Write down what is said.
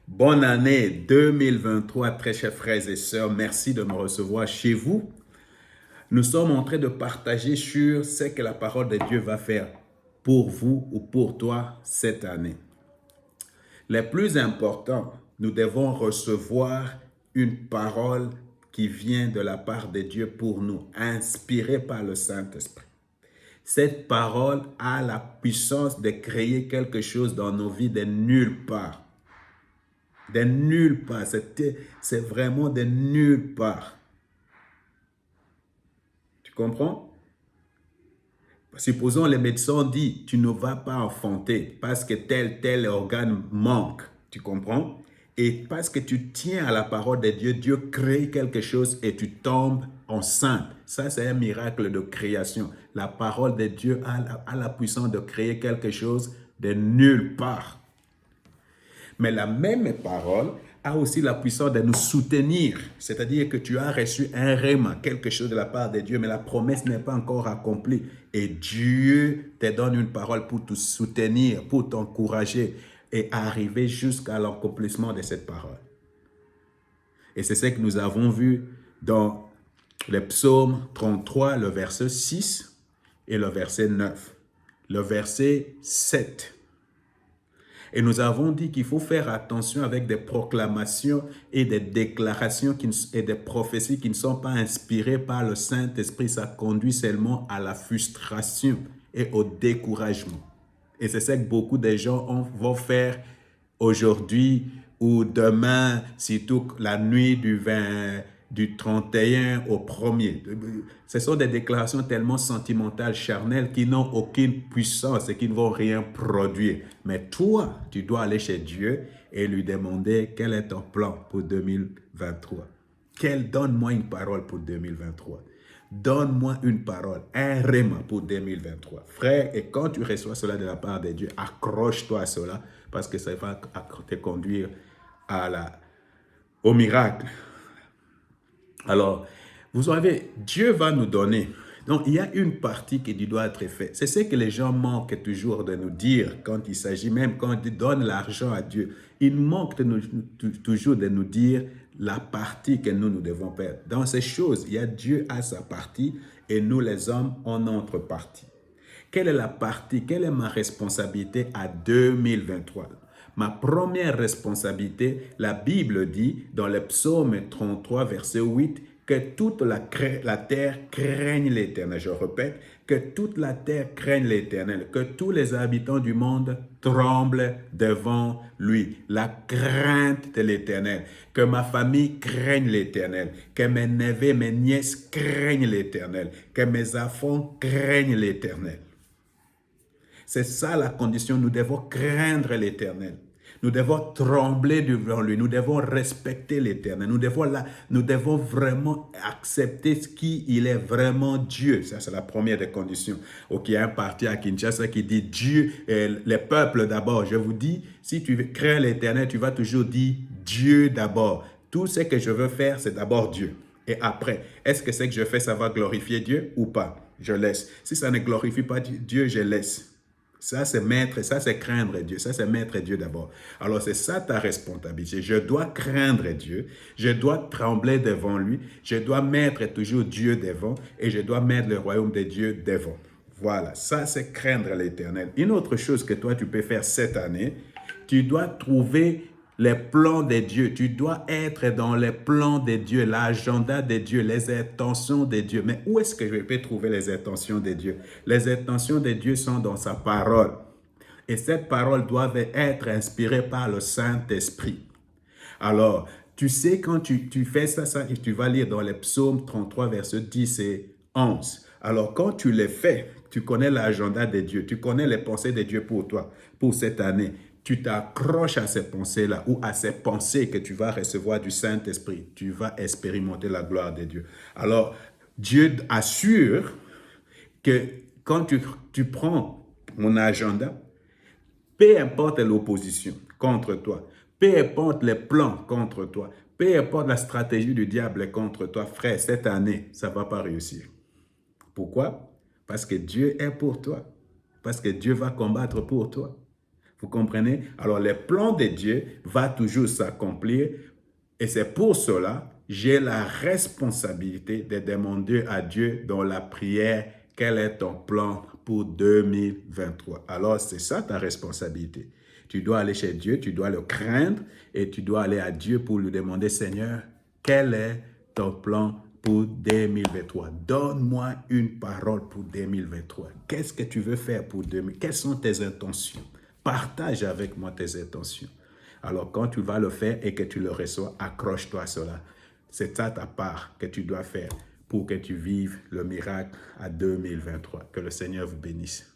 Bonne année 2023, très chers frères et sœurs. Merci de me recevoir chez vous. Nous sommes en train de partager sur ce que la parole de Dieu va faire pour vous ou pour toi cette année. Le plus important, nous devons recevoir une parole qui vient de la part de Dieu pour nous, inspirée par le Saint-Esprit. Cette parole a la puissance de créer quelque chose dans nos vies de nulle part. De nulle part. C'est vraiment de nulle part. Tu comprends? Supposons les médecins disent, tu ne vas pas enfanter parce que tel organe manque. Tu comprends? Et parce que tu tiens à la parole de Dieu, Dieu crée quelque chose et tu tombes enceinte. Ça, c'est un miracle de création. La parole de Dieu a la puissance de créer quelque chose de nulle part. Mais la même parole a aussi la puissance de nous soutenir. C'est-à-dire que tu as reçu un rhéma, quelque chose de la part de Dieu, mais la promesse n'est pas encore accomplie. Et Dieu te donne une parole pour te soutenir, pour t'encourager et arriver jusqu'à l'accomplissement de cette parole. Et c'est ce que nous avons vu dans le psaume 33, le verset 6 et le verset 9. Le verset 7. Et nous avons dit qu'il faut faire attention avec des proclamations et des déclarations et des prophéties qui ne sont pas inspirées par le Saint-Esprit. Ça conduit seulement à la frustration et au découragement. Et c'est ça que beaucoup de gens vont faire aujourd'hui ou demain, surtout la nuit du 31 au 1er. Ce sont des déclarations tellement sentimentales, charnelles, qui n'ont aucune puissance et qui ne vont rien produire. Mais toi, tu dois aller chez Dieu et lui demander quel est ton plan pour 2023. Donne-moi une parole pour 2023. Donne-moi une parole, un rhéma pour 2023. Frère, et quand tu reçois cela de la part de Dieu, accroche-toi à cela parce que ça va te conduire au miracle. Alors, vous savez, Dieu va nous donner. Donc, il y a une partie qui doit être faite. C'est ce que les gens manquent toujours de nous dire quand il s'agit, même quand ils donnent l'argent à Dieu. Ils manquent toujours de nous dire la partie que nous devons faire. Dans ces choses, il y a Dieu à sa partie et nous, les hommes, on notre partie. Quelle est la partie, quelle est ma responsabilité à 2023? Ma première responsabilité, la Bible dit dans le psaume 33, verset 8, que toute la terre craigne l'Éternel. Je répète, que toute la terre craigne l'Éternel, que tous les habitants du monde tremblent devant lui. La crainte de l'Éternel, que ma famille craigne l'Éternel, que mes neveux, mes nièces craignent l'Éternel, que mes enfants craignent l'Éternel. C'est ça la condition. Nous devons craindre l'Éternel. Nous devons trembler devant lui. Nous devons respecter l'Éternel. Nous devons vraiment accepter ce qu'il est vraiment Dieu. Ça, c'est la première des conditions. Ok, il y a un parti à Kinshasa qui dit Dieu, les peuples d'abord. Je vous dis, si tu crains l'Éternel, tu vas toujours dire Dieu d'abord. Tout ce que je veux faire, c'est d'abord Dieu. Et après, est-ce que ce que je fais, ça va glorifier Dieu ou pas? Je laisse. Si ça ne glorifie pas Dieu, je laisse. Ça, c'est craindre Dieu. Ça, c'est mettre Dieu d'abord. Alors, c'est ça ta responsabilité. Je dois craindre Dieu. Je dois trembler devant lui. Je dois mettre toujours Dieu devant et je dois mettre le royaume de Dieu devant. Voilà, ça, c'est craindre l'Éternel. Une autre chose que toi, tu peux faire cette année, tu dois trouver les plans de Dieu. Tu dois être dans les plans de Dieu, l'agenda de Dieu, les intentions de Dieu. Mais où est-ce que je peux trouver les intentions de Dieu? Les intentions de Dieu sont dans sa parole. Et cette parole doit être inspirée par le Saint-Esprit. Alors, tu sais, quand tu fais ça, et tu vas lire dans les psaumes 33, versets 10 et 11. Alors, quand tu les fais, tu connais l'agenda de Dieu, tu connais les pensées de Dieu pour toi, pour cette année. Tu t'accroches à ces pensées-là ou à ces pensées que tu vas recevoir du Saint-Esprit. Tu vas expérimenter la gloire de Dieu. Alors, Dieu assure que quand tu prends mon agenda, peu importe l'opposition contre toi, peu importe les plans contre toi, peu importe la stratégie du diable contre toi, frère, cette année, ça ne va pas réussir. Pourquoi? Parce que Dieu est pour toi. Parce que Dieu va combattre pour toi. Vous comprenez? Alors, les plans de Dieu vont toujours s'accomplir et c'est pour cela j'ai la responsabilité de demander à Dieu dans la prière quel est ton plan pour 2023. Alors, c'est ça ta responsabilité. Tu dois aller chez Dieu, tu dois le craindre et tu dois aller à Dieu pour lui demander, Seigneur, quel est ton plan pour 2023? Donne-moi une parole pour 2023. Qu'est-ce que tu veux faire pour 2023? Quelles sont tes intentions? Partage avec moi tes intentions. Alors, quand tu vas le faire et que tu le reçois, accroche-toi à cela. C'est ça ta part que tu dois faire pour que tu vives le miracle à 2023. Que le Seigneur vous bénisse.